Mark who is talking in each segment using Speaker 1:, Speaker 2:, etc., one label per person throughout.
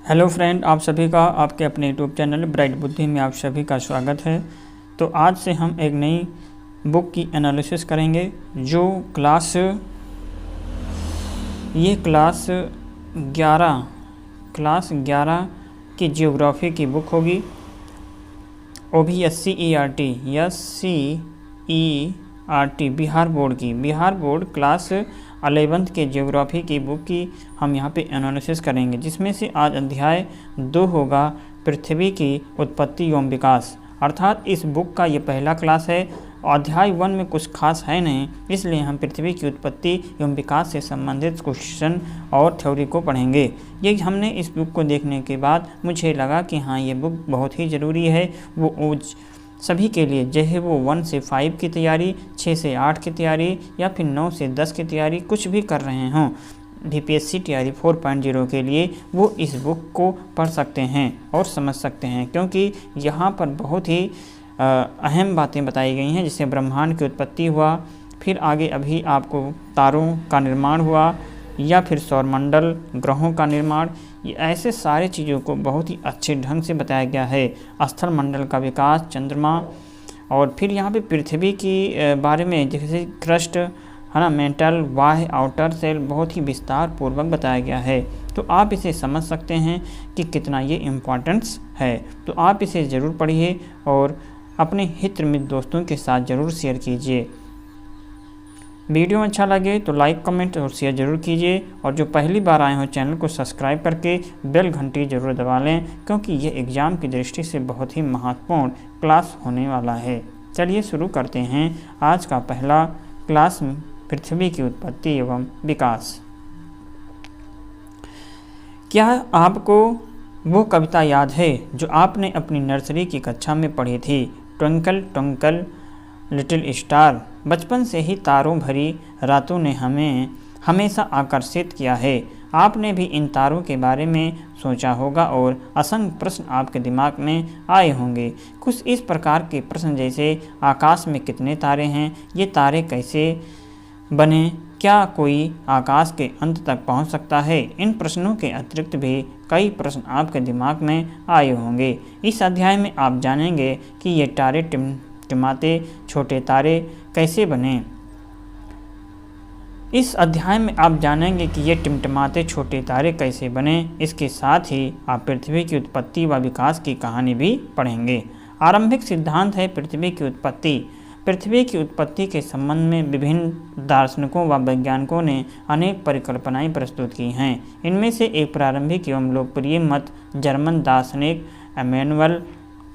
Speaker 1: Hello friend, आप सभी का आपके अपने यूट्यूब चैनल ब्राइट बुद्धि में आप सभी का स्वागत है। तो आज से हम एक नई बुक की एनालिसिस करेंगे जो क्लास 11 की जियोग्राफी की बुक होगी। वो भी SCERT Bihar board class 11th के जियोग्राफी की बुक की हम यहाँ पे एनालिसिस करेंगे, जिसमें से आज अध्याय 2 होगा पृथ्वी की उत्पत्ति एवं विकास। अर्थात इस बुक का ये पहला क्लास है। अध्याय 1 में कुछ खास है नहीं, इसलिए हम पृथ्वी की उत्पत्ति एवं विकास से संबंधित क्वेश्चन और थ्योरी को पढ़ेंगे। ये हमने इस बुक को देखने के बाद मुझे लगा कि हाँ, ये बुक बहुत ही ज़रूरी है वो सभी के लिए, चाहे वो 1 से 5 की तैयारी, 6 से 8 की तैयारी या फिर 9 से 10 की तैयारी कुछ भी कर रहे हों। BPSC तैयारी 4.0 के लिए वो इस बुक को पढ़ सकते हैं और समझ सकते हैं, क्योंकि यहाँ पर बहुत ही अहम बातें बताई गई हैं। जैसे ब्रह्मांड की उत्पत्ति हुआ, फिर आगे अभी आपको तारों का निर्माण हुआ, या फिर सौरमंडल, ग्रहों का निर्माण, ये ऐसे सारे चीज़ों को बहुत ही अच्छे ढंग से बताया गया है। स्थल मंडल का विकास, चंद्रमा, और फिर यहाँ पे पृथ्वी की बारे में, जैसे क्रस्ट है ना, मेंटल, बाह्य, आउटर सेल, बहुत ही विस्तार पूर्वक बताया गया है। तो आप इसे समझ सकते हैं कि कितना ये इम्पोर्टेंस है। तो आप इसे ज़रूर पढ़िए और अपने हित मित्र दोस्तों के साथ ज़रूर शेयर कीजिए। वीडियो अच्छा लगे तो लाइक, कमेंट और शेयर ज़रूर कीजिए, और जो पहली बार आए हो चैनल को सब्सक्राइब करके बेल घंटी ज़रूर दबा लें, क्योंकि ये एग्ज़ाम की दृष्टि से बहुत ही महत्वपूर्ण क्लास होने वाला है। चलिए शुरू करते हैं आज का पहला क्लास, पृथ्वी की उत्पत्ति एवं विकास। क्या आपको वो कविता याद है जो आपने अपनी नर्सरी की कक्षा में पढ़ी थी? Twinkle twinkle little star. बचपन से ही तारों भरी रातों ने हमें हमेशा आकर्षित किया है। आपने भी इन तारों के बारे में सोचा होगा और असंख्य प्रश्न आपके दिमाग में आए होंगे। कुछ इस प्रकार के प्रश्न जैसे आकाश में कितने तारे हैं, ये तारे कैसे बने, क्या कोई आकाश के अंत तक पहुंच सकता है। इन प्रश्नों के अतिरिक्त भी कई प्रश्न आपके दिमाग में आए होंगे। इस अध्याय में आप जानेंगे कि ये तारे टिमटिमाते छोटे तारे कैसे बने। इस अध्याय में आप जानेंगे कि ये टिमटिमाते छोटे तारे कैसे बने। इसके साथ ही आप पृथ्वी की उत्पत्ति व विकास की कहानी भी पढ़ेंगे। आरंभिक सिद्धांत है पृथ्वी की उत्पत्ति। पृथ्वी की उत्पत्ति के संबंध में विभिन्न दार्शनिकों व वैज्ञानिकों ने अनेक परिकल्पनाएं प्रस्तुत की हैं। इनमें से एक प्रारंभिक एवं लोकप्रिय मत जर्मन दार्शनिक इमैनुएल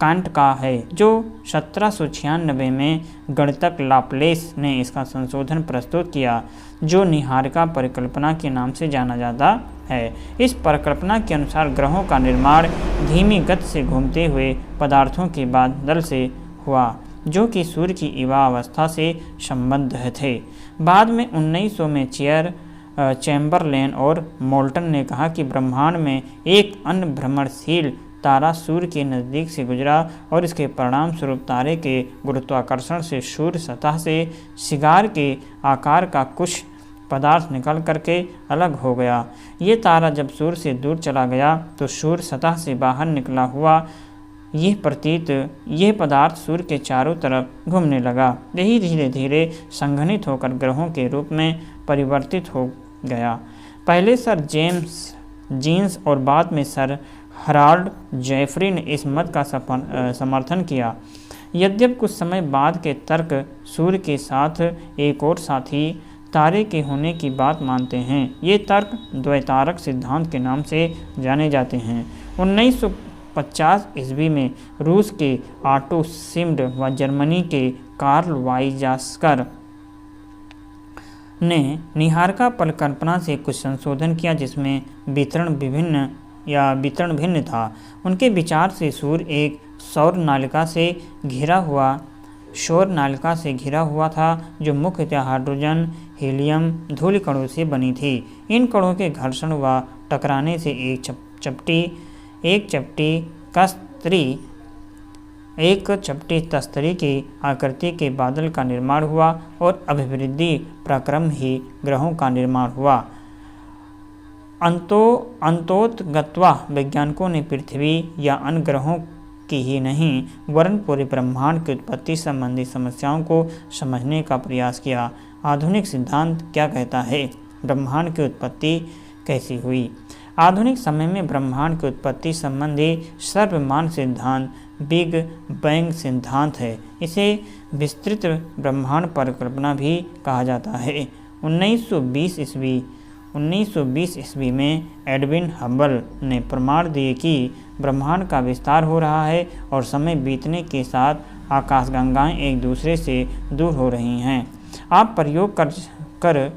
Speaker 1: कांट का है, जो 1796 में गणितज्ञ लाप्लेस ने इसका संशोधन प्रस्तुत किया, जो निहारिका परिकल्पना के नाम से जाना जाता है। इस परिकल्पना के अनुसार ग्रहों का निर्माण धीमी गति से घूमते हुए पदार्थों के बादल से हुआ, जो कि सूर्य की युवा अवस्था से संबद्ध थे। बाद में 1900 में चैम्बरलेन और मोल्टन ने कहा कि ब्रह्मांड में एक अन्य भ्रमणशील तारा सूर्य के नज़दीक से गुजरा और इसके परिणाम स्वरूप तारे के गुरुत्वाकर्षण से सूर्य सतह से सिगार के आकार का कुछ पदार्थ निकल करके अलग हो गया। ये तारा जब सूर्य से दूर चला गया तो सूर्य सतह से बाहर निकला हुआ यह पदार्थ सूर्य के चारों तरफ घूमने लगा। यही धीरे धीरे संघनित होकर ग्रहों के रूप में परिवर्तित हो गया। पहले सर जेम्स जीन्स और बाद में सर हराल्ड जेफरी ने इस मत का समर्थन किया। यद्यपि कुछ समय बाद के तर्क सूर्य के साथ एक और साथी तारे के होने की बात मानते हैं। ये तर्क द्वैतारक सिद्धांत के नाम से जाने जाते हैं। 1950 ईस्वी में रूस के ऑटो शिम्ड व जर्मनी के कार्ल वाइजास्कर ने निहारिका परिकल्पना से कुछ संशोधन किया, जिसमें वितरण भिन्न था। उनके विचार से सूर्य एक सौर नालिका से घिरा हुआ था, जो मुख्यतः हाइड्रोजन, हीलियम, धूल कणों से बनी थी। इन कणों के घर्षण व टकराने से एक चपटी तस्तरी की आकृति के बादल का निर्माण हुआ और अभिवृद्धि प्रक्रम ही ग्रहों का निर्माण हुआ। अंतोतगत्वा वैज्ञानिकों ने पृथ्वी या अन्य ग्रहों की ही नहीं वरन पूरे ब्रह्मांड की उत्पत्ति संबंधी समस्याओं को समझने का प्रयास किया। आधुनिक सिद्धांत क्या कहता है? ब्रह्मांड की उत्पत्ति कैसी हुई? आधुनिक समय में ब्रह्मांड की उत्पत्ति संबंधी सर्वमान्य सिद्धांत बिग बैंग सिद्धांत है। इसे विस्तृत ब्रह्मांड परिकल्पना भी कहा जाता है। 1920 ईस्वी में एडविन हबल ने प्रमाण दिए कि ब्रह्मांड का विस्तार हो रहा है और समय बीतने के साथ आकाशगंगाएं एक दूसरे से दूर हो रही हैं। आप प्रयोग कर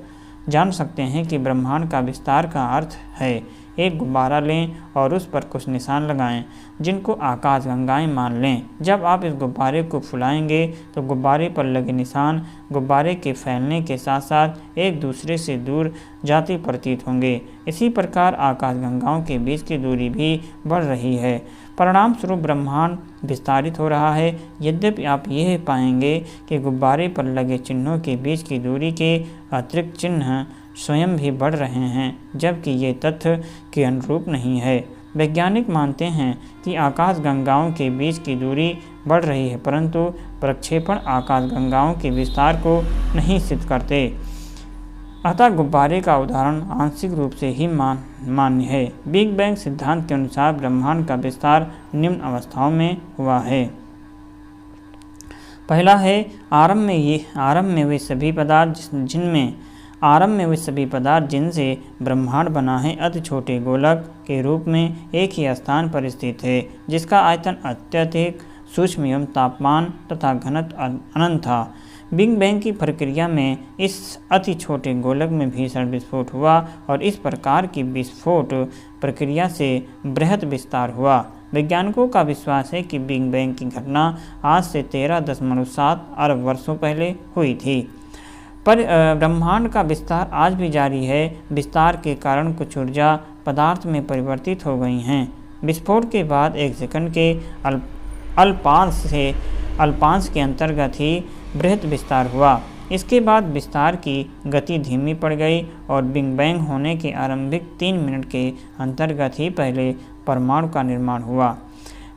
Speaker 1: जान सकते हैं कि ब्रह्मांड का विस्तार का अर्थ है। एक गुब्बारा लें और उस पर कुछ निशान लगाएं जिनको आकाशगंगाएं मान लें। जब आप इस गुब्बारे को फुलाएंगे तो गुब्बारे पर लगे निशान गुब्बारे के फैलने के साथ साथ एक दूसरे से दूर जाते प्रतीत होंगे। इसी प्रकार आकाशगंगाओं के बीच की दूरी भी बढ़ रही है। परिणाम स्वरूप ब्रह्मांड विस्तारित हो रहा है। यद्यपि आप यह पाएंगे कि गुब्बारे पर लगे चिन्हों के बीच की दूरी के अतिरिक्त चिन्ह स्वयं भी बढ़ रहे हैं, जबकि ये तथ्य के अनुरूप नहीं है। वैज्ञानिक मानते हैं कि आकाशगंगाओं के बीच की दूरी बढ़ रही है, परंतु प्रक्षेपण आकाशगंगाओं के विस्तार को नहीं सिद्ध करते। अतः गुब्बारे का उदाहरण आंशिक रूप से ही मान्य है। बिग बैंग सिद्धांत के अनुसार ब्रह्मांड का विस्तार निम्न अवस्थाओं में हुआ है। पहला है आरंभ में वे सभी पदार्थ जिनसे ब्रह्मांड बना है अति छोटे गोलक के रूप में एक ही स्थान पर स्थित है, जिसका आयतन अत्यधिक सूक्ष्म एवं तापमान तथा घनत्व अनंत था। बिग बैंग की प्रक्रिया में इस अति छोटे गोलक में भीषण विस्फोट हुआ और इस प्रकार की विस्फोट प्रक्रिया से बृहद विस्तार हुआ। वैज्ञानिकों का विश्वास है कि बिग बैंग की घटना आज से 13.7 अरब वर्षों पहले हुई थी। पर ब्रह्मांड का विस्तार आज भी जारी है। विस्तार के कारण कुछ ऊर्जा पदार्थ में परिवर्तित हो गई हैं। विस्फोट के बाद 1 सेकंड के अल्पांश के अंतर्गत ही बृहद विस्तार हुआ। इसके बाद विस्तार की गति धीमी पड़ गई और बिग बैंग होने के आरंभिक 3 मिनट के अंतर्गत ही पहले परमाणु का निर्माण हुआ।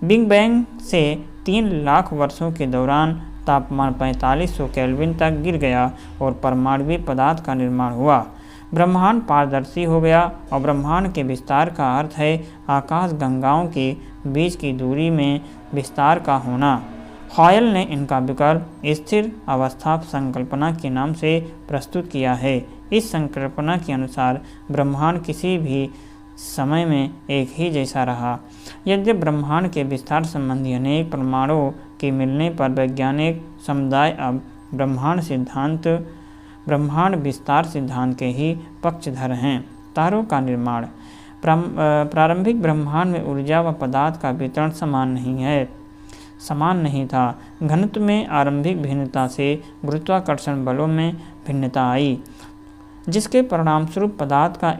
Speaker 1: बिग बैंग से 3 लाख वर्षों के दौरान तापमान 4500 केल्विन तक गिर गया और परमाणुवीय पदार्थ का निर्माण हुआ। ब्रह्मांड पारदर्शी हो गया और ब्रह्मांड के विस्तार का अर्थ है आकाशगंगाओं के बीच की दूरी में विस्तार का होना। हॉयल ने इनका विकल्प स्थिर अवस्था संकल्पना के नाम से प्रस्तुत किया है। इस संकल्पना के अनुसार ब्रह्मांड किसी भी समय में एक ही जैसा रहा। यद्यपि ब्रह्मांड के विस्तार संबंधी अनेक प्रमाणों के मिलने पर वैज्ञानिक समुदाय अब ब्रह्मांड विस्तार सिद्धांत के ही पक्षधर हैं। तारों का निर्माण। प्रारंभिक ब्रह्मांड में ऊर्जा व पदार्थ का वितरण समान नहीं था। घनत्व में आरंभिक भिन्नता से गुरुत्वाकर्षण बलों में भिन्नता आई, जिसके परिणामस्वरूप पदार्थ का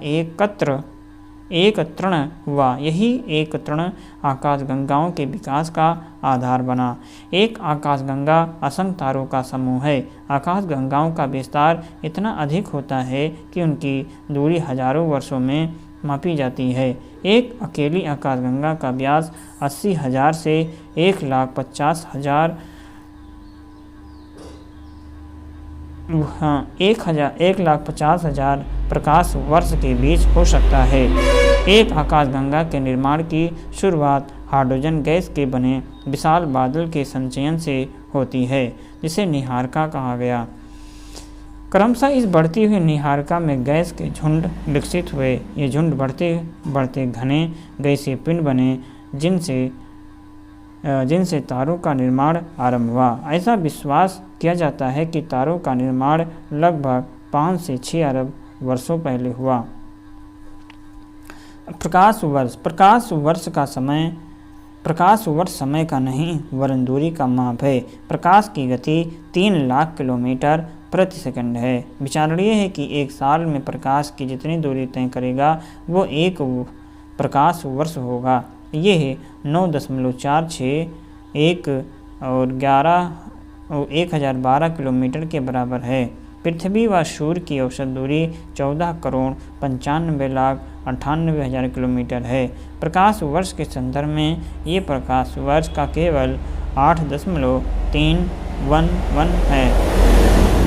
Speaker 1: एकत्रण हुआ। यही एकत्रण आकाशगंगाओं के विकास का आधार बना। एक आकाशगंगा असंख्य तारों का समूह है। आकाशगंगाओं का विस्तार इतना अधिक होता है कि उनकी दूरी हजारों वर्षों में मापी जाती है। एक अकेली आकाशगंगा का व्यास 80,000 से 1,50,000 1,50,000 प्रकाश वर्ष के बीच हो सकता है। एक आकाशगंगा के निर्माण की शुरुआत हाइड्रोजन गैस के बने विशाल बादल के संचयन से होती है, जिसे नीहारिका कहा गया। क्रमशः इस बढ़ती हुई नीहारिका में गैस के झुंड विकसित हुए। ये झुंड बढ़ते बढ़ते घने गैसीय पिंड बने, जिनसे तारों का निर्माण आरंभ हुआ। ऐसा विश्वास किया जाता है कि तारों का निर्माण लगभग 5 से 6 अरब वर्षों पहले हुआ। प्रकाश वर्ष समय का नहीं वरन दूरी का माप है। प्रकाश की गति 3 लाख किलोमीटर प्रति सेकंड है। विचारणीय है कि एक साल में प्रकाश की जितनी दूरी तय करेगा वो एक प्रकाश वर्ष होगा। यह 9.461 और 1012 किलोमीटर के बराबर है। पृथ्वी व सूर्य की औसत दूरी 14,95,98,000 किलोमीटर है। प्रकाश वर्ष के संदर्भ में ये प्रकाश वर्ष का केवल 8.311 है।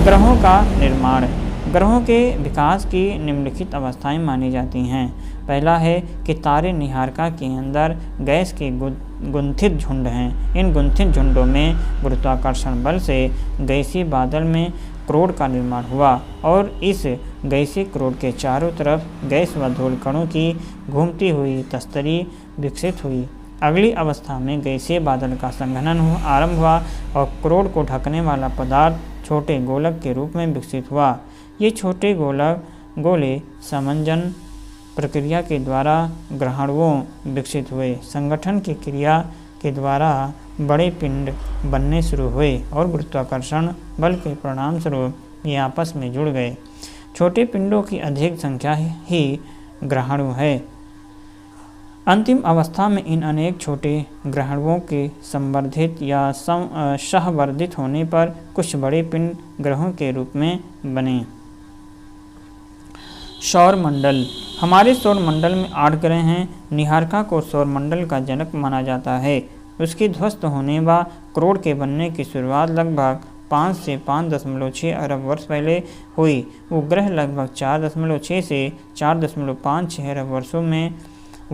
Speaker 1: ग्रहों का निर्माण। ग्रहों के विकास की निम्नलिखित अवस्थाएं मानी जाती हैं। पहला है कि तारे निहारिका के अंदर गैस के गुंथित झुंड हैं। इन गुंथित झुंडों में गुरुत्वाकर्षण बल से गैसीय बादल में क्रोड का निर्माण हुआ और इस गैसीय क्रोड के चारों तरफ गैस व धूल कणों की घूमती हुई तस्तरी विकसित हुई। अगली अवस्था में गैसीय बादल का संघनन आरंभ हुआ और क्रोड को ढकने वाला पदार्थ छोटे गोलक के रूप में विकसित हुआ। ये छोटे गोले समंजन प्रक्रिया के द्वारा ग्रहाणुओं विकसित हुए। संगठन की क्रिया के द्वारा बड़े पिंड बनने शुरू हुए और गुरुत्वाकर्षण बल के परिणाम स्वरूप ये आपस में जुड़ गए। छोटे पिंडों की अधिक संख्या ही ग्रहाणु है। अंतिम अवस्था में इन अनेक छोटे ग्रहाणुओं के संवर्धित या सहवर्धित होने पर कुछ बड़े पिंड ग्रहों के रूप में बने। सौर मंडल। हमारे सौर मंडल में 8 ग्रह हैं। निहारिका को सौर मंडल का जनक माना जाता है। उसकी ध्वस्त होने व क्रोड के बनने की शुरुआत लगभग 5 से 5.6 अरब वर्ष पहले हुई। उपग्रह लगभग 4.6 से 4.56 अरब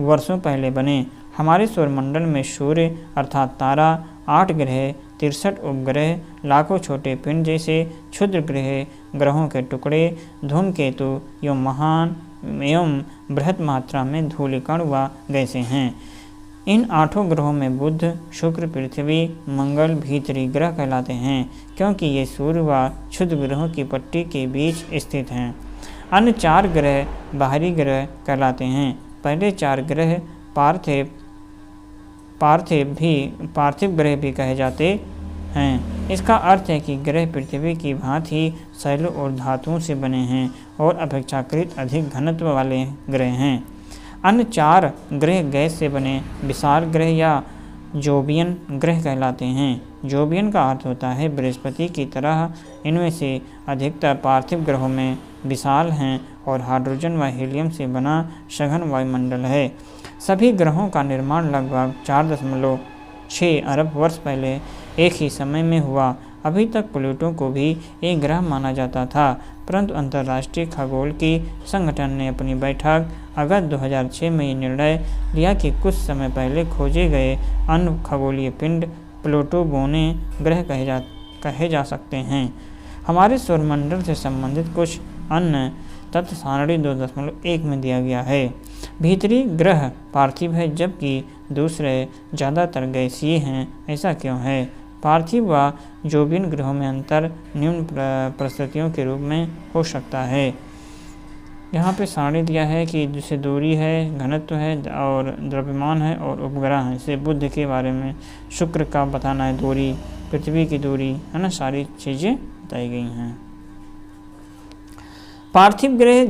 Speaker 1: वर्षों पहले बने। हमारे सौरमंडल में सूर्य अर्थात तारा, 8 ग्रह, 63 उपग्रह, लाखों छोटे पिंड जैसे क्षुद्र ग्रहों के टुकड़े, धूमकेतु एवं महान एवं बृहत मात्रा में धूलिकण व गैसें हैं। इन 8 ग्रहों में बुध, शुक्र, पृथ्वी, मंगल भीतरी ग्रह कहलाते हैं क्योंकि ये सूर्य व क्षुद्र ग्रहों की पट्टी के बीच स्थित हैं। अन्य 4 ग्रह बाहरी ग्रह कहलाते हैं। पहले 4 ग्रह पार्थिव ग्रह भी कहे जाते हैं। इसका अर्थ है कि ग्रह पृथ्वी की भांति शैलों और धातुओं से बने हैं और अपेक्षाकृत अधिक घनत्व वाले ग्रह हैं। अन्य 4 ग्रह गैस से बने विशाल ग्रह या जोबियन ग्रह कहलाते हैं। जोबियन का अर्थ होता है बृहस्पति की तरह। इनमें से अधिकतर पार्थिव ग्रहों में विशाल हैं और हाइड्रोजन व हीलियम से बना सघन वायुमंडल है। सभी ग्रहों का निर्माण लगभग 4.6 अरब वर्ष पहले एक ही समय में हुआ। अभी तक प्लूटो को भी एक ग्रह माना जाता था, परंतु अंतर्राष्ट्रीय खगोल की संगठन ने अपनी बैठक अगस्त 2006 में ये निर्णय लिया कि कुछ समय पहले खोजे गए अन्य खगोलीय पिंड प्लूटो बोने ग्रह कहे जा सकते हैं। हमारे सौरमंडल से संबंधित कुछ अन्य तत्व सारणी 2.1 में दिया गया है। भीतरी ग्रह पार्थिव है जबकि दूसरे ज़्यादातर गैसीय हैं। ऐसा क्यों है? पार्थिव व जोबियन ग्रहों में अंतर निम्न परिस्थितियों के रूप में हो सकता है। यहाँ पे सारणी दिया है कि जिसे दूरी है, घनत्व है और द्रव्यमान है और उपग्रह है। जैसे बुध के बारे में, शुक्र का बताना है दूरी, पृथ्वी की दूरी है ना, सारी चीज़ें बताई गई हैं। पार्थिव ग्रह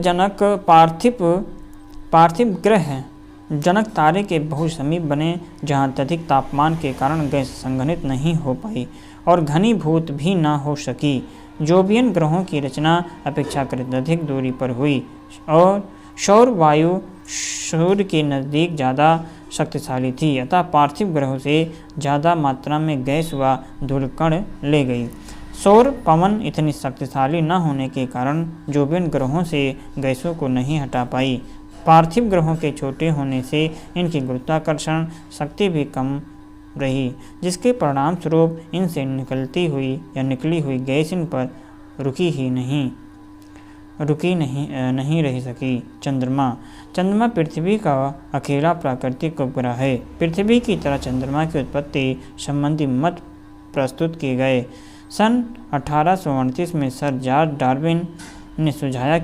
Speaker 1: जनक तारे के बहुत समीप बने जहाँ अत्यधिक तापमान के कारण गैस संघनित नहीं हो पाई और घनीभूत भी न हो सकी। जोबियन ग्रहों की रचना अपेक्षाकृत अधिक दूरी पर हुई और सौर वायु सूर्य के नज़दीक ज़्यादा शक्तिशाली थी, अतः पार्थिव ग्रहों से ज़्यादा मात्रा में गैस व धूलकण ले गई। सौर पवन इतनी शक्तिशाली न होने के कारण जोबियन ग्रहों से गैसों को नहीं हटा पाई। पार्थिव ग्रहों के छोटे होने से इनकी गुरुत्वाकर्षण शक्ति भी कम रही, जिसके परिणाम स्वरूप इनसे निकली हुई गैस इन पर रुकी नहीं रह सकी। चंद्रमा पृथ्वी का अकेला प्राकृतिक उपग्रह है। पृथ्वी की तरह चंद्रमा की उत्पत्ति संबंधी मत प्रस्तुत किए गए। सन 1838 में सर जॉर्ज डार्विन ने सुझाया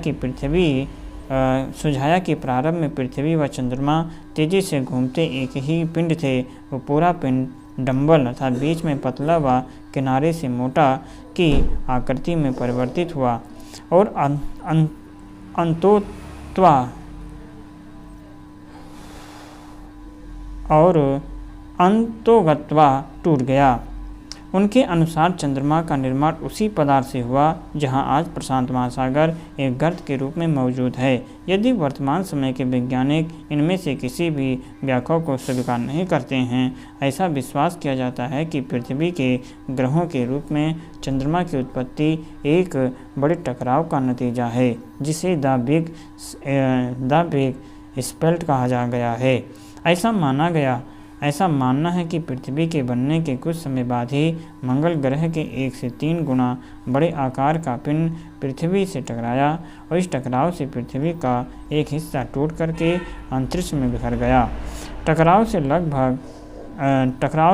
Speaker 1: कि प्रारंभ में पृथ्वी व चंद्रमा तेजी से घूमते एक ही पिंड थे। वो पूरा पिंड डंबल अर्थात बीच में पतला व किनारे से मोटा की आकृति में परिवर्तित हुआ और अंतोगत्वा टूट गया। उनके अनुसार चंद्रमा का निर्माण उसी पदार्थ से हुआ जहां आज प्रशांत महासागर एक गर्त के रूप में मौजूद है। यदि वर्तमान समय के वैज्ञानिक इनमें से किसी भी व्याख्या को स्वीकार नहीं करते हैं, ऐसा विश्वास किया जाता है कि पृथ्वी के ग्रहों के रूप में चंद्रमा की उत्पत्ति एक बड़े टकराव का नतीजा है, जिसे द बिग स्पेल्ट कहा गया है। ऐसा मानना है कि पृथ्वी के बनने के कुछ समय बाद ही मंगल ग्रह के 1 से 3 गुना बड़े आकार का पिंड पृथ्वी से टकराया और इस टकराव से पृथ्वी का एक हिस्सा टूट करके अंतरिक्ष में बिखर गया। टकराव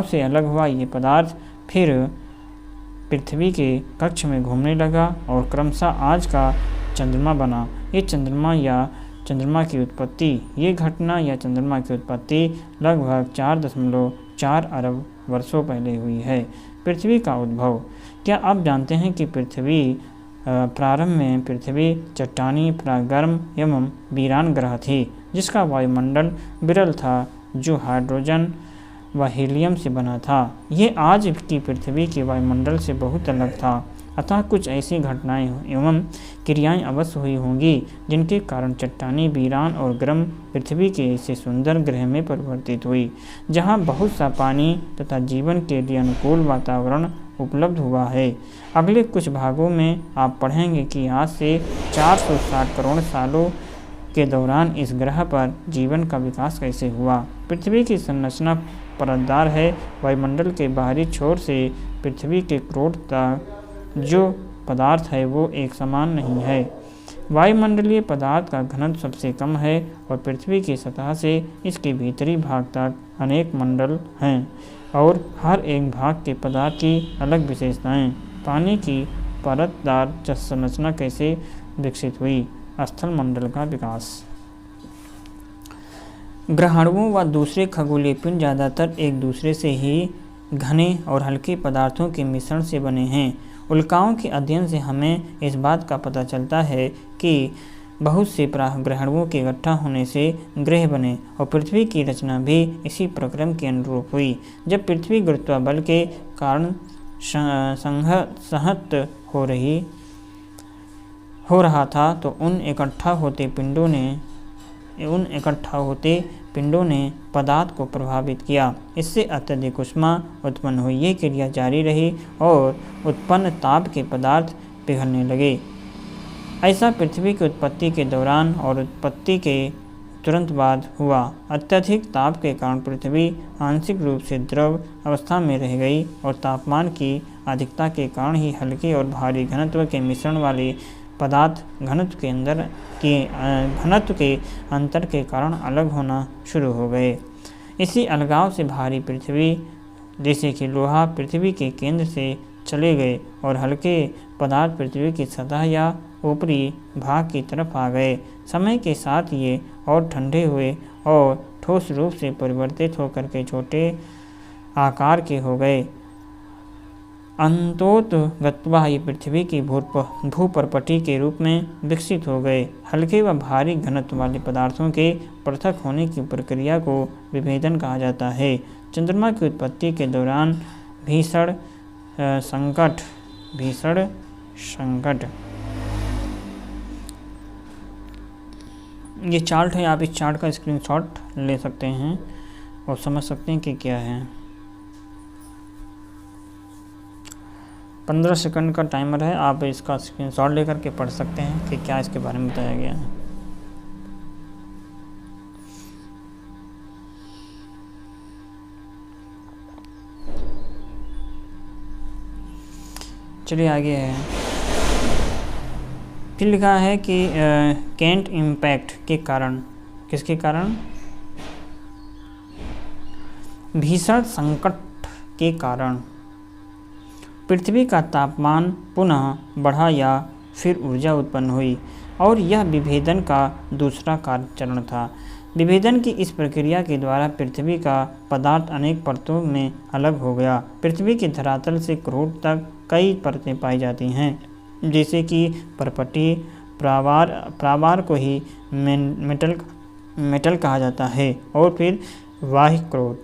Speaker 1: से अलग हुआ ये पदार्थ फिर पृथ्वी के कक्ष में घूमने लगा और क्रमशः आज का चंद्रमा बना। ये चंद्रमा की उत्पत्ति लगभग 4.4 अरब वर्षों पहले हुई है। पृथ्वी का उद्भव। क्या आप जानते हैं कि प्रारंभ में पृथ्वी चट्टानी, गर्म एवं वीरान ग्रह थी, जिसका वायुमंडल विरल था, जो हाइड्रोजन व हीलियम से बना था। ये आज की पृथ्वी के वायुमंडल से बहुत अलग था। अतः कुछ ऐसी घटनाएं एवं क्रियाएं अवश्य हुई होंगी जिनके कारण चट्टानी, वीरान और गर्म पृथ्वी के ऐसे सुंदर ग्रह में परिवर्तित हुई, जहां बहुत सा पानी तथा जीवन के लिए अनुकूल वातावरण उपलब्ध हुआ है। अगले कुछ भागों में आप पढ़ेंगे कि आज से 460 करोड़ सालों के दौरान इस ग्रह पर जीवन का विकास कैसे हुआ। पृथ्वी की संरचना परतदार है। वायुमंडल के बाहरी छोर से पृथ्वी के क्रोध तक जो पदार्थ है वो एक समान नहीं है। वायुमंडलीय पदार्थ का घनत्व सबसे कम है और पृथ्वी की सतह से इसके भीतरी भाग तक अनेक मंडल हैं और हर एक भाग के पदार्थ की अलग विशेषताएं। पानी की परतदार संरचना कैसे विकसित हुई। स्थल मंडल का विकास। ग्रहाणुओं व दूसरे खगोलीय पिंड ज़्यादातर एक दूसरे से ही घने और हल्के पदार्थों के मिश्रण से बने हैं। उल्काओं के अध्ययन से हमें इस बात का पता चलता है कि बहुत से ग्रहाणुओं के इकट्ठा होने से ग्रह बने और पृथ्वी की रचना भी इसी प्रक्रम के अनुरूप हुई। जब पृथ्वी गुरुत्वाबल के कारण संहत हो रहा था तो उन इकट्ठा होते पिंडों ने पदार्थ को प्रभावित किया। इससे अत्यधिक ऊष्मा उत्पन्न हुई। ये क्रिया जारी रही और उत्पन्न ताप के पदार्थ पिघलने लगे। ऐसा पृथ्वी की उत्पत्ति के दौरान और उत्पत्ति के तुरंत बाद हुआ। अत्यधिक ताप के कारण पृथ्वी आंशिक रूप से द्रव अवस्था में रह गई और तापमान की अधिकता के कारण ही हल्के और भारी घनत्व के मिश्रण वाले पदार्थ घनत्व के अंतर के कारण अलग होना शुरू हो गए। इसी अलगाव से भारी पृथ्वी जैसे कि लोहा पृथ्वी के केंद्र से चले गए और हल्के पदार्थ पृथ्वी की सतह या ऊपरी भाग की तरफ आ गए। समय के साथ ये और ठंडे हुए और ठोस रूप से परिवर्तित होकर के छोटे आकार के हो गए। अंतोतगत्वा ये पृथ्वी की भूपर्पटी के रूप में विकसित हो गए। हल्के व भारी घनत्व वाले पदार्थों के पृथक होने की प्रक्रिया को विभेदन कहा जाता है। चंद्रमा की उत्पत्ति के दौरान भीषण संकट ये चार्ट है। आप इस चार्ट का स्क्रीनशॉट ले सकते हैं और समझ सकते हैं कि क्या है। 15 सेकंड का टाइमर है। आप इसका स्क्रीनशॉट लेकर के पढ़ सकते हैं कि क्या इसके बारे में बताया गया है। चलिए आगे है। फिर लिखा है कि केंट इम्पैक्ट के कारण, किसके कारण? भीषण संकट के कारण पृथ्वी का तापमान पुनः बढ़ा या फिर ऊर्जा उत्पन्न हुई और यह विभेदन का दूसरा चरण था। विभेदन की इस प्रक्रिया के द्वारा पृथ्वी का पदार्थ अनेक परतों में अलग हो गया। पृथ्वी के धरातल से क्रोध तक कई परतें पाई जाती हैं, जैसे कि परपटी, प्रावार को ही मेटल कहा जाता है, और फिर बाह्य क्रोध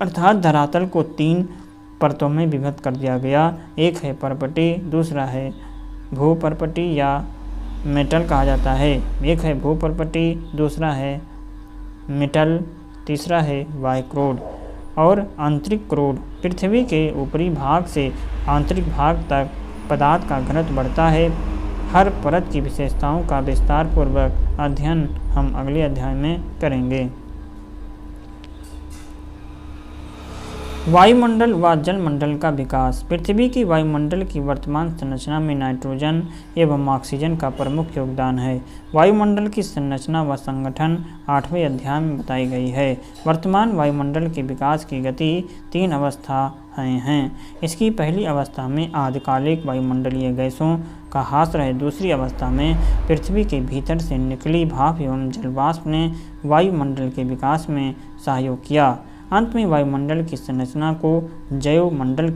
Speaker 1: अर्थात धरातल को 3 परतों में विभक्त कर दिया गया। एक है परपटी, दूसरा है भूपरपटी या मेटल कहा जाता है। एक है भूपरपटी, दूसरा है मेटल, तीसरा है वायक्रोड। और आंतरिक क्रोड, पृथ्वी के ऊपरी भाग से आंतरिक भाग तक पदार्थ का घनत्व बढ़ता है। हर परत की विशेषताओं का विस्तार पूर्वक अध्ययन हम अगले अध्याय में करेंगे। वायुमंडल व जलमंडल का विकास। पृथ्वी की वायुमंडल की वर्तमान संरचना में नाइट्रोजन एवं ऑक्सीजन का प्रमुख योगदान है। वायुमंडल की संरचना व संगठन 8वें अध्याय में बताई गई है। वर्तमान वायुमंडल के विकास की गति 3 अवस्थाएं हैं। इसकी पहली अवस्था में आदिकालिक वायुमंडलीय गैसों का हास रहे। दूसरी अवस्था में पृथ्वी के भीतर से निकली भाप एवं जलवाष्प ने वायुमंडल के विकास में सहयोग किया। अंत में वायुमंडल की संरचना को जैवमंडल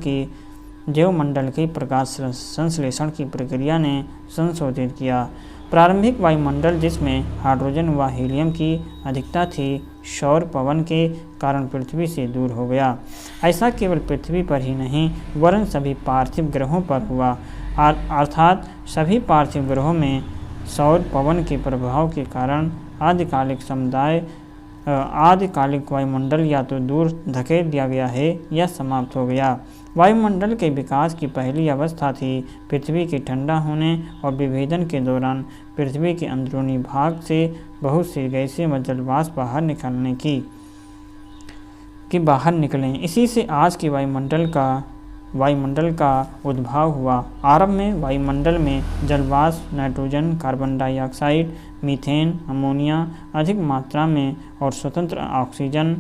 Speaker 1: के प्रकाश संश्लेषण की प्रक्रिया ने संशोधित किया। प्रारंभिक वायुमंडल, जिसमें हाइड्रोजन व हीलियम की अधिकता थी, सौर पवन के कारण पृथ्वी से दूर हो गया। ऐसा केवल पृथ्वी पर ही नहीं वरन सभी पार्थिव ग्रहों पर हुआ। अर्थात सभी पार्थिव ग्रहों में सौर पवन के प्रभाव के कारण आदिकालिक वायुमंडल या तो दूर धकेल दिया गया है या समाप्त हो गया। वायुमंडल के विकास की पहली अवस्था थी पृथ्वी के ठंडा होने और विभेदन के दौरान पृथ्वी के अंदरूनी भाग से बहुत सी गैसें व जलवाष्प बाहर निकलें। इसी से आज के वायुमंडल का उद्भव हुआ। आरंभ में वायुमंडल में जलवाष्प, nitrogen, carbon dioxide, methane, ammonia अधिक मात्रा में और स्वतंत्र ऑक्सीजन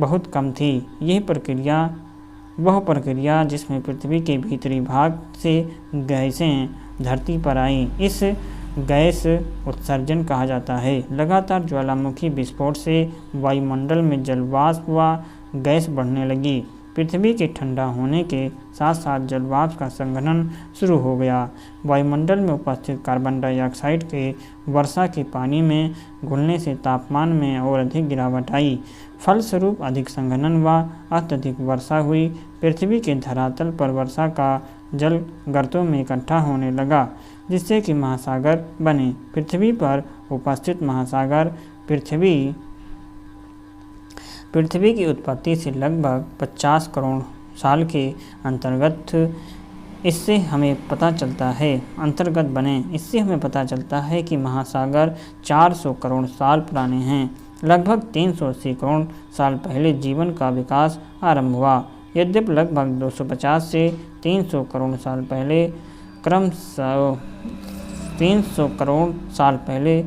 Speaker 1: बहुत कम थी। वह प्रक्रिया जिसमें पृथ्वी के भीतरी भाग से गैसें धरती पर आईं, इस गैस उत्सर्जन कहा जाता है। लगातार ज्वालामुखी विस्फोट से वायुमंडल में जलवाष्प व गैस बढ़ने लगी। पृथ्वी के ठंडा होने के साथ साथ जलवाष्प का संघनन शुरू हो गया। वायुमंडल में उपस्थित कार्बन डाइऑक्साइड के वर्षा के पानी में घुलने से तापमान में और अधिक गिरावट आई। फलस्वरूप अधिक संघनन व अत्यधिक वर्षा हुई। पृथ्वी के धरातल पर वर्षा का जल गर्तों में इकट्ठा होने लगा, जिससे कि महासागर बने। पृथ्वी पर उपस्थित महासागर पृथ्वी की उत्पत्ति से लगभग 50 करोड़ साल के इससे हमें पता चलता है कि महासागर 400 करोड़ साल पुराने हैं। लगभग 380 करोड़ साल पहले जीवन का विकास आरंभ हुआ। यद्यपि लगभग 250 से 300 करोड़ साल पहले 300 करोड़ साल पहले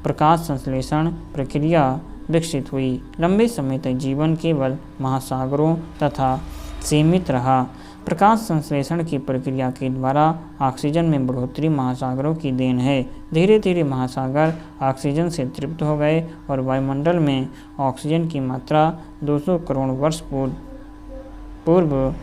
Speaker 1: प्रकाश संश्लेषण प्रक्रिया विकसित हुई। लंबे समय तक जीवन केवल महासागरों तथा सीमित रहा। प्रकाश संश्लेषण की प्रक्रिया के द्वारा ऑक्सीजन में बढ़ोतरी महासागरों की देन है। धीरे धीरे महासागर ऑक्सीजन से तृप्त हो गए और वायुमंडल में ऑक्सीजन की मात्रा 200 करोड़ वर्ष पूर्व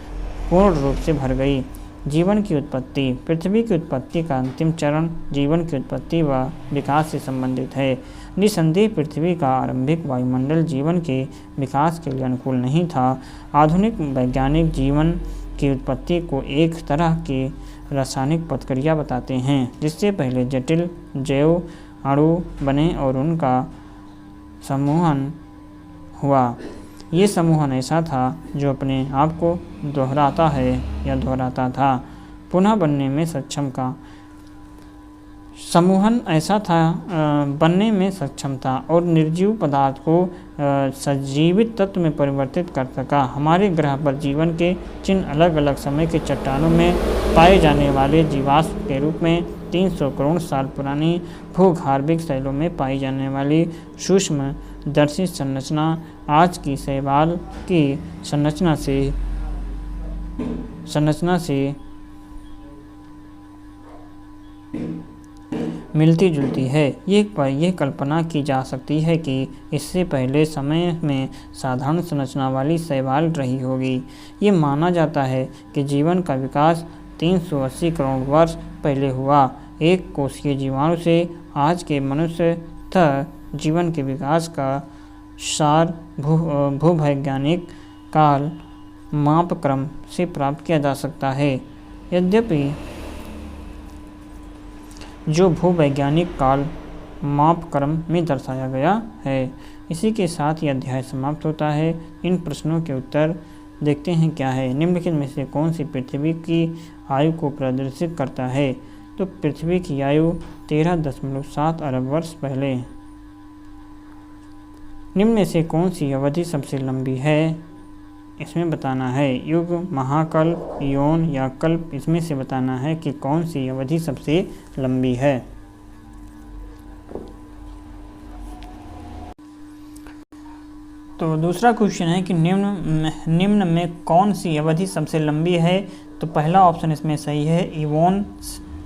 Speaker 1: पूर्ण रूप से भर गई। जीवन की उत्पत्ति। पृथ्वी की उत्पत्ति का अंतिम चरण जीवन की उत्पत्ति व विकास से संबंधित है। निसंदेह पृथ्वी का आरंभिक वायुमंडल जीवन के विकास के लिए अनुकूल नहीं था। आधुनिक वैज्ञानिक जीवन की उत्पत्ति को एक तरह की रासायनिक प्रतिक्रिया बताते हैं, जिससे पहले जटिल जैव अणु बने और उनका समूहन हुआ। ये समूहन ऐसा था जो अपने आप को दोहराता था। पुनः बनने में सक्षम था और निर्जीव पदार्थ को सजीवित तत्व में परिवर्तित कर सका। हमारे ग्रह पर जीवन के चिन्ह अलग अलग समय के चट्टानों में पाए जाने वाले जीवाश्म के रूप में 300 करोड़ साल पुरानी भूगर्भिक शैलों में पाई जाने वाली सूक्ष्म दर्शी संरचना आज की शैवाल की संरचना से मिलती जुलती है। ये कल्पना की जा सकती है कि इससे पहले समय में साधारण संरचना वाली शैवाल रही होगी। ये माना जाता है कि जीवन का विकास 380 करोड़ वर्ष पहले हुआ। एक कोशीय जीवाणु से आज के मनुष्य तक जीवन के विकास का सार भूवैज्ञानिक काल माप क्रम से प्राप्त किया जा सकता है। यद्यपि जो भूवैज्ञानिक काल माप क्रम में दर्शाया गया है। इसी के साथ यह अध्याय समाप्त होता है। इन प्रश्नों के उत्तर देखते हैं क्या है। निम्नलिखित में से कौन सी पृथ्वी की आयु को प्रदर्शित करता है? तो पृथ्वी की आयु 13.7 अरब वर्ष पहले। निम्न में से कौन सी अवधि सबसे लंबी है? इसमें बताना है युग, महाकल्प, यौन या कल्प। इसमें से बताना है कि कौन सी अवधि सबसे लंबी है। तो दूसरा क्वेश्चन है कि निम्न में कौन सी अवधि सबसे लंबी है? तो पहला ऑप्शन इसमें सही है, इवोन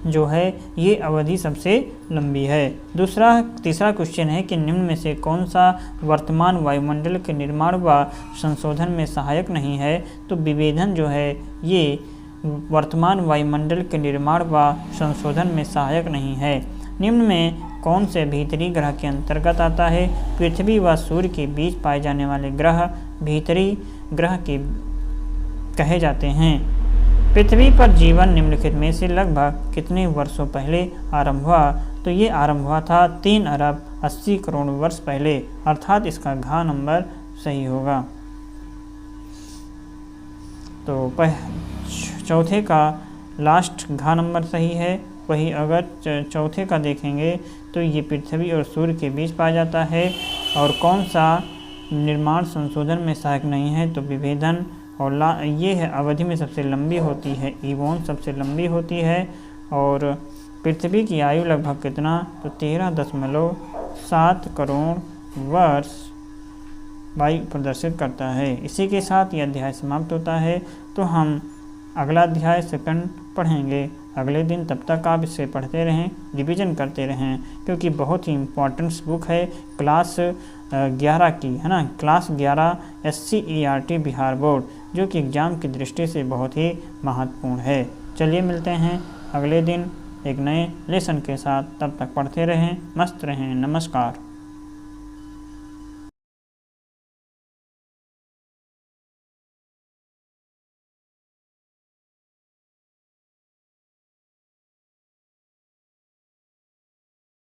Speaker 1: जो है ये अवधि सबसे लंबी है। तीसरा क्वेश्चन है कि निम्न में से कौन सा वर्तमान वायुमंडल के निर्माण व संशोधन में सहायक नहीं है? तो विभेदन जो है ये वर्तमान वायुमंडल के निर्माण व संशोधन में सहायक नहीं है। निम्न में कौन से भीतरी ग्रह के अंतर्गत आता है? पृथ्वी व सूर्य के बीच पाए जाने वाले ग्रह भीतरी ग्रह के कहे जाते हैं। पृथ्वी पर जीवन निम्नलिखित में से लगभग कितने वर्षों पहले आरंभ हुआ? तो ये आरंभ हुआ था 3 अरब 80 करोड़ वर्ष पहले, अर्थात इसका घ नंबर सही होगा। तो चौथे का लास्ट घ नंबर सही है। वही अगर चौथे का देखेंगे तो ये पृथ्वी और सूर्य के बीच पाया जाता है। और कौन सा निर्माण संशोधन में सहायक नहीं है? तो विभेदन। और ये है अवधि में सबसे लंबी होती है, इवोन सबसे लंबी होती है। और पृथ्वी की आयु लगभग कितना? तो 13.7 करोड़ वर्ष वायु प्रदर्शित करता है। इसी के साथ यह अध्याय समाप्त होता है। तो हम अगला अध्याय सेकंड पढ़ेंगे अगले दिन। तब तक आप इसे पढ़ते रहें, रिवीजन करते रहें, क्योंकि बहुत ही इम्पोर्टेंट बुक है क्लास 11 की, है ना। क्लास 11 SCERT बिहार बोर्ड, जो कि एग्ज़ाम की दृष्टि से बहुत ही महत्वपूर्ण है। चलिए मिलते हैं अगले दिन एक नए लेसन के साथ। तब तक पढ़ते रहें, मस्त रहें। नमस्कार।